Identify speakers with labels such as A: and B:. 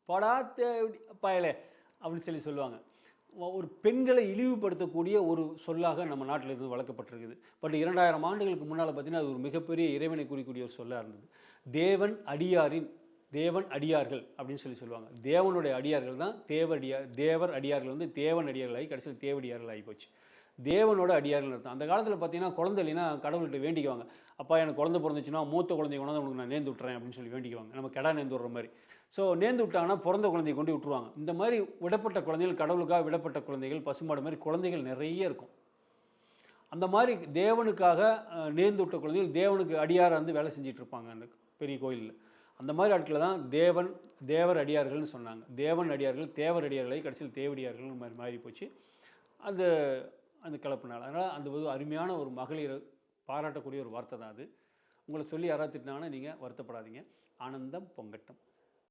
A: "போடா பயலே" அப்படின்னு சொல்லுவாங்க. ஒரு பெண்களை இழிவுபடுத்தக்கூடிய ஒரு சொல்லாக நம்ம நாட்டில இருந்து வழங்கப்பட்டிருக்குது. பட் 2000 ஆண்டுகளுக்கு முன்னால பார்த்தீங்கன்னா, அது ஒரு மிகப்பெரிய இறைவனை குறிக்கக்கூடிய ஒரு சொல்லா இருந்தது. தேவன் அடியாரின் தேவன் அடியார்கள் அப்படின்னு சொல்லுவாங்க. தேவனுடைய அடியார்கள் தான் தேவர் அடியார்கள் வந்து தேவன் அடியார்களாகி கடைசியில தேவடியார்கள் ஆகிப்போச்சு. தேவனோட அடியார்கள்னு அர்த்தம். அந்த காலத்தில பார்த்தீங்கன்னா, குழந்தை இல்லைன்னா கடவுள்கிட்ட வேண்டிக்குவாங்க. "அப்பா எனக்கு குழந்தை பொறந்துச்சுன்னா, மூத்த குழந்தைய கொண்டாந்து உனக்கு நான் நேர்ந்து விட்டுறேன்" அப்படின்னு வேண்டிக்குவாங்க. நம்ம கெடா நேர்ந்து விடுற மாரி. ஸோ நேர்ந்து விட்டாங்கன்னா, பொறந்த குழந்தைய கொண்டு விட்டுருவாங்க. இந்த மாரி விடப்பட்ட குழந்தைகள், கடவுளுக்காக விடப்பட்ட குழந்தைகள், பசுமாடு மாரி குழந்தைகள் நெறைய இருக்கும். அந்த மாரி தேவனுக்காக நேர்ந்து விட்ட குழந்தைகள், தேவனுக்கு அடியாரா வந்து வேலை செஞ்சுட்டு இருப்பாங்க அந்த பெரிய கோயில்ல. அந்த மாரி ஆட்கள தான் தேவர் அடியார்கள்னு சொன்னாங்க. தேவன் அடியார்கள், தேவர் அடியார்களாகி கடைசியில தேவடியார்கள்னு மாறி போச்சு. அந்த அந்த கலப்புனால. அதனால அந்த ஒரு அருமையான ஒரு மகளிர பாராட்டக்கூடிய ஒரு வார்த்தை தான் அது. உங்கள சொல்லி யாராவது திட்டினாங்கன்னா, நீங்க வருத்தப்படாதீங்க. ஆனந்தம் பொங்கட்டும்.